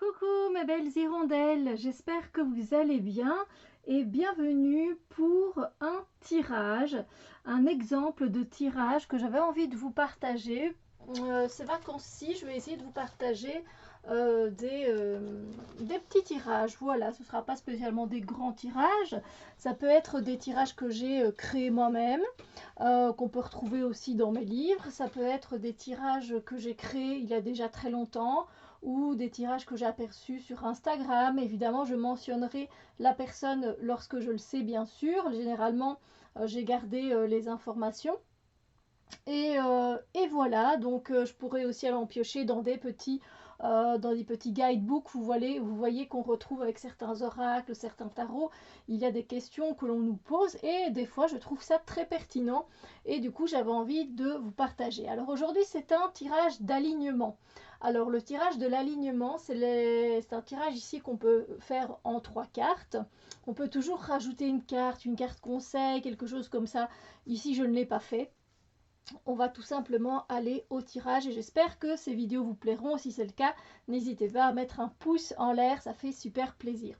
Coucou mes belles hirondelles, j'espère que vous allez bien et bienvenue pour un tirage, un exemple de tirage que j'avais envie de vous partager. Ces vacances-ci, je vais essayer de vous partager des petits tirages. Voilà, ce ne sera pas spécialement des grands tirages, ça peut être des tirages que j'ai créés moi-même, qu'on peut retrouver aussi dans mes livres. Ça peut être des tirages que j'ai créés il y a déjà très longtemps, ou des tirages que j'ai aperçus sur Instagram. Évidemment, je mentionnerai la personne lorsque je le sais, bien sûr. Généralement, j'ai gardé les informations. Et voilà, donc je pourrais aussi aller en piocher dans des petits guidebooks. Vous voyez qu'on retrouve avec certains oracles, certains tarots, il y a des questions que l'on nous pose et des fois je trouve ça très pertinent et du coup j'avais envie de vous partager. Alors aujourd'hui c'est un tirage d'alignement. Alors le tirage de l'alignement, c'est un tirage ici qu'on peut faire en 3 cartes. On peut toujours rajouter une carte conseil, quelque chose comme ça. Ici je ne l'ai pas fait. On va tout simplement aller au tirage et j'espère que ces vidéos vous plairont. Si c'est le cas, n'hésitez pas à mettre un pouce en l'air, ça fait super plaisir.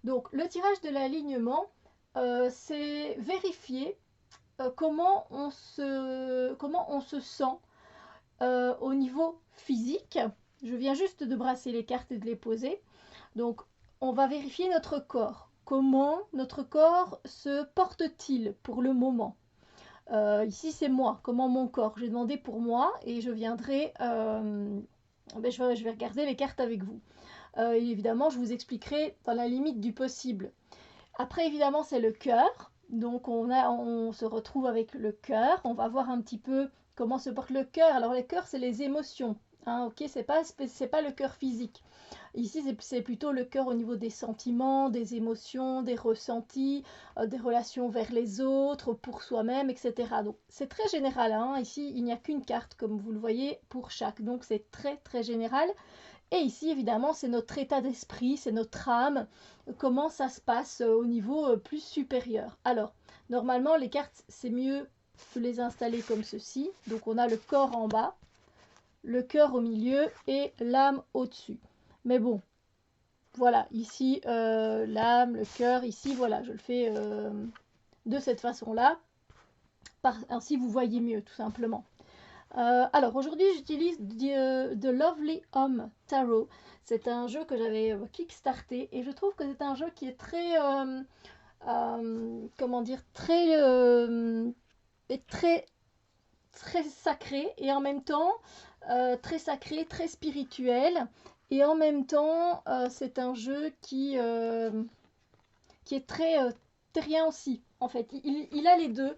Donc le tirage de l'alignement, c'est vérifier comment on se sent au niveau physique. Je viens juste de brasser les cartes et de les poser. Donc on va vérifier notre corps. Comment notre corps se porte-t-il pour le moment? Ici c'est moi, comment mon corps. J'ai demandé pour moi et je viendrai, je vais regarder les cartes avec vous. Et évidemment, je vous expliquerai dans la limite du possible. Après, évidemment, c'est le cœur. Donc on se retrouve avec le cœur. On va voir un petit peu comment se porte le cœur. Alors le cœur, c'est les émotions. Hein, ok, c'est pas le cœur physique. Ici, c'est plutôt le cœur au niveau des sentiments, des émotions, des ressentis, des relations vers les autres, pour soi-même, etc. Donc, c'est très général. Hein. Ici, il n'y a qu'une carte, comme vous le voyez, pour chaque. Donc, c'est très, très général. Et ici, évidemment, c'est notre état d'esprit, c'est notre âme, comment ça se passe au niveau plus supérieur. Alors, normalement, les cartes, c'est mieux de les installer comme ceci. Donc, on a le corps en bas, le cœur au milieu et l'âme au-dessus. Mais bon, voilà, ici, l'âme, le cœur, ici, voilà, je le fais de cette façon-là. Ainsi, vous voyez mieux, tout simplement. Alors, aujourd'hui, j'utilise The Lovely Home Tarot. C'est un jeu que j'avais kickstarté et je trouve que c'est un jeu qui est très, comment dire, très, très sacré et en même temps très sacré, très spirituel. Et en même temps, c'est un jeu qui est très terrien aussi, en fait. Il a les deux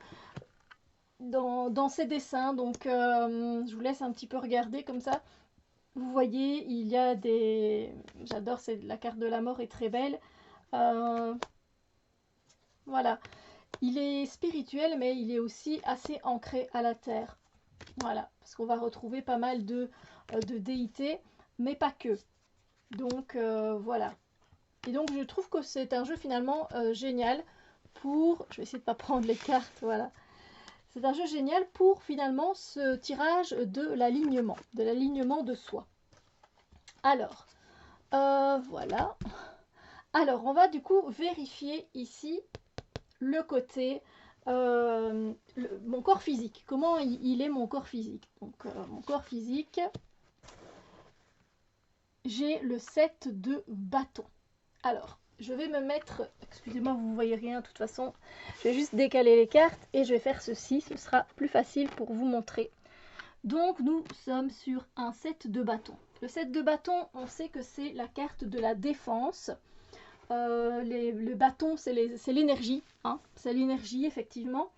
dans ses dessins. Donc, je vous laisse un petit peu regarder comme ça. Vous voyez, il y a des... J'adore, la carte de la mort est très belle. Voilà. Il est spirituel, mais il est aussi assez ancré à la terre. Voilà, parce qu'on va retrouver pas mal de déités, mais pas que. Donc, voilà. Et donc, je trouve que c'est un jeu finalement génial pour... Je vais essayer de ne pas prendre les cartes, voilà. C'est un jeu génial pour finalement ce tirage de l'alignement de soi. Alors, voilà. Alors, on va du coup vérifier ici le côté mon corps physique. Comment il est mon corps physique? Donc, mon corps physique, j'ai le 7 de bâton. Alors, je vais me mettre... Excusez-moi, vous ne voyez rien de toute façon. Je vais juste décaler les cartes et je vais faire ceci. Ce sera plus facile pour vous montrer. Donc, nous sommes sur un 7 de bâton. Le 7 de bâton, on sait que c'est la carte de la défense. Le bâton, c'est l'énergie. Hein, c'est l'énergie, effectivement.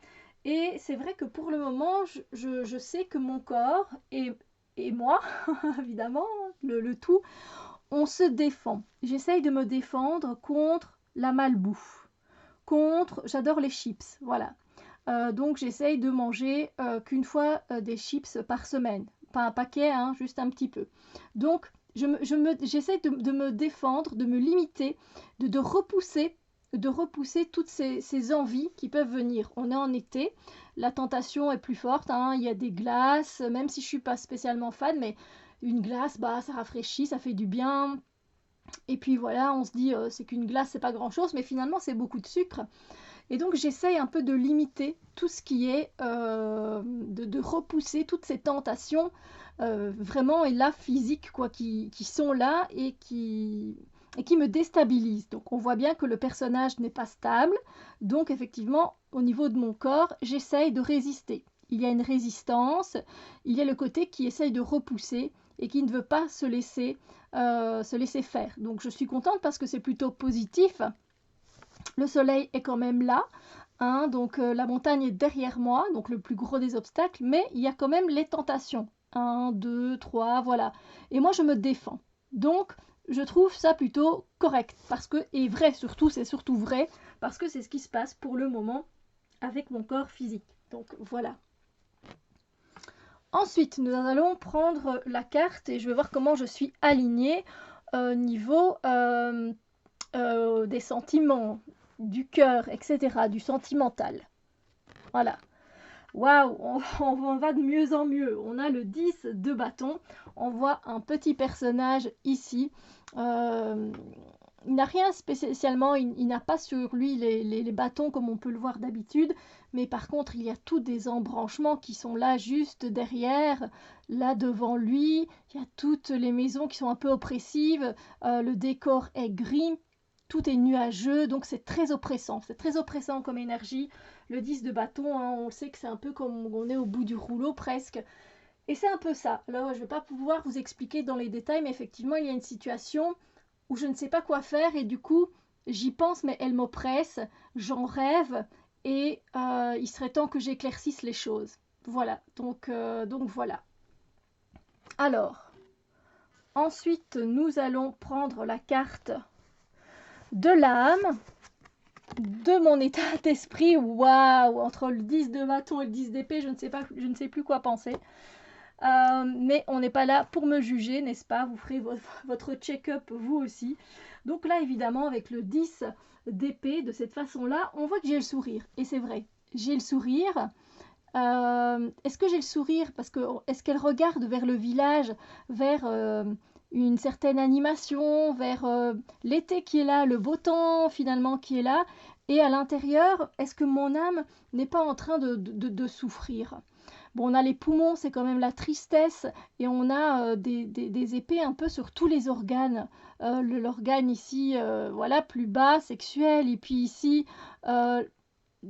Et c'est vrai que pour le moment, je sais que mon corps et moi, évidemment, le tout, on se défend. J'essaye de me défendre contre la malbouffe. J'adore les chips, voilà. Donc j'essaye de manger qu'une fois des chips par semaine. Pas un paquet, hein, juste un petit peu. Donc j'essaye de me défendre, de me limiter, de repousser toutes ces envies qui peuvent venir. On est en été, la tentation est plus forte, hein, il y a des glaces, même si je ne suis pas spécialement fan, mais une glace, bah, ça rafraîchit, ça fait du bien. Et puis voilà, on se dit c'est qu'une glace, c'est pas grand-chose, mais finalement c'est beaucoup de sucre. Et donc j'essaye un peu de limiter tout ce qui est, de repousser toutes ces tentations, vraiment et là physiques quoi, qui sont là et qui me déstabilisent. Donc on voit bien que le personnage n'est pas stable, donc effectivement au niveau de mon corps, j'essaye de résister. Il y a une résistance, il y a le côté qui essaye de repousser et qui ne veut pas se laisser faire. Donc je suis contente parce que c'est plutôt positif. Le soleil est quand même là, hein, donc la montagne est derrière moi, donc le plus gros des obstacles, mais il y a quand même les tentations. Un, 2, 3, voilà. Et moi, je me défends. Donc, je trouve ça plutôt correct, parce que, et vrai surtout, c'est surtout vrai, parce que c'est ce qui se passe pour le moment avec mon corps physique. Donc, voilà. Ensuite, nous allons prendre la carte et je vais voir comment je suis alignée au niveau des sentiments, du cœur, etc., du sentimental. Voilà. Waouh, on va de mieux en mieux. On a le 10 de bâton. On voit un petit personnage ici. Il n'a rien spécialement, il n'a pas sur lui les bâtons comme on peut le voir d'habitude, mais par contre il y a tous des embranchements qui sont là juste derrière, là devant lui, il y a toutes les maisons qui sont un peu oppressives, le décor est gris, tout est nuageux, donc c'est très oppressant comme énergie. Le 10 de bâton, hein, on sait que c'est un peu comme on est au bout du rouleau presque, et c'est un peu ça. Alors je ne vais pas pouvoir vous expliquer dans les détails, mais effectivement il y a une situation où je ne sais pas quoi faire et du coup j'y pense mais elle m'oppresse, j'en rêve et il serait temps que j'éclaircisse les choses. Voilà, donc voilà. Alors, ensuite nous allons prendre la carte de l'âme, de mon état d'esprit. Waouh, entre le 10 de bâton et le 10 d'épée, je ne sais plus quoi penser. Mais on n'est pas là pour me juger, n'est-ce pas? Vous ferez votre check-up vous aussi. Donc là, évidemment, avec le 10 d'épée, de cette façon-là, on voit que j'ai le sourire. Et c'est vrai, j'ai le sourire. Est-ce que j'ai le sourire parce que est-ce qu'elle regarde vers le village, vers une certaine animation, vers l'été qui est là, le beau temps finalement qui est là, et à l'intérieur, est-ce que mon âme n'est pas en train de souffrir? Bon, on a les poumons, c'est quand même la tristesse, et on a des épées un peu sur tous les organes. L'organe ici, voilà, plus bas, sexuel, et puis ici,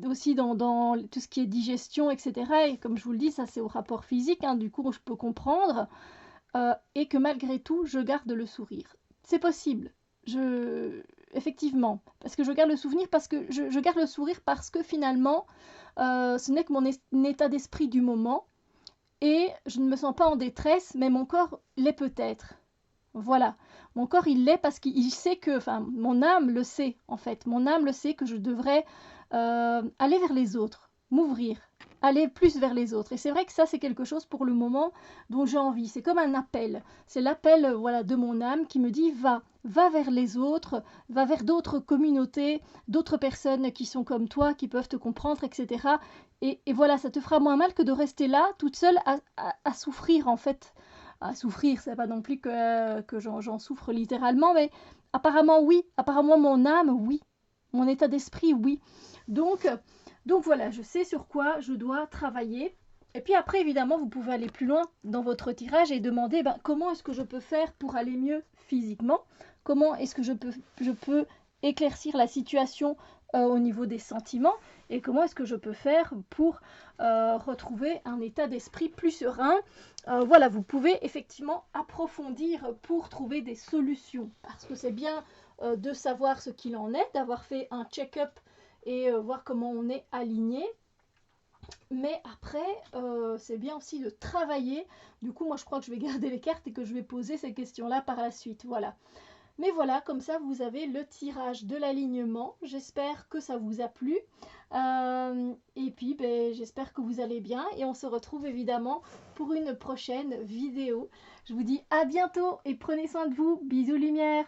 aussi dans tout ce qui est digestion, etc. Et comme je vous le dis, ça c'est au rapport physique, hein, du coup je peux comprendre, et que malgré tout, je garde le sourire. C'est possible, effectivement, parce que je garde le souvenir, parce que je garde le sourire parce que finalement, ce n'est que mon état d'esprit du moment, et je ne me sens pas en détresse, mais mon corps l'est peut-être. Voilà, mon corps il l'est parce qu'il sait que, enfin mon âme le sait en fait, mon âme le sait que je devrais aller vers les autres, m'ouvrir, aller plus vers les autres. Et c'est vrai que ça c'est quelque chose pour le moment dont j'ai envie, c'est comme un appel, c'est l'appel voilà, de mon âme qui me dit va vers les autres, va vers d'autres communautés, d'autres personnes qui sont comme toi, qui peuvent te comprendre, etc. Et voilà, ça te fera moins mal que de rester là, toute seule, à souffrir en fait. À souffrir, c'est pas non plus que j'en souffre littéralement, mais apparemment oui, apparemment mon âme, oui, mon état d'esprit, oui. Donc, donc voilà, je sais sur quoi je dois travailler. Et puis après, évidemment, vous pouvez aller plus loin dans votre tirage et demander comment est-ce que je peux faire pour aller mieux physiquement, comment est-ce que je peux éclaircir la situation au niveau des sentiments, et comment est-ce que je peux faire pour retrouver un état d'esprit plus serein. Voilà, vous pouvez effectivement approfondir pour trouver des solutions, parce que c'est bien de savoir ce qu'il en est, d'avoir fait un check-up et voir comment on est aligné. Mais après, c'est bien aussi de travailler. Du coup, moi, je crois que je vais garder les cartes et que je vais poser ces questions-là par la suite. Voilà. Mais voilà, comme ça, vous avez le tirage de l'alignement. J'espère que ça vous a plu. Et puis, j'espère que vous allez bien. Et on se retrouve évidemment pour une prochaine vidéo. Je vous dis à bientôt et prenez soin de vous. Bisous lumière.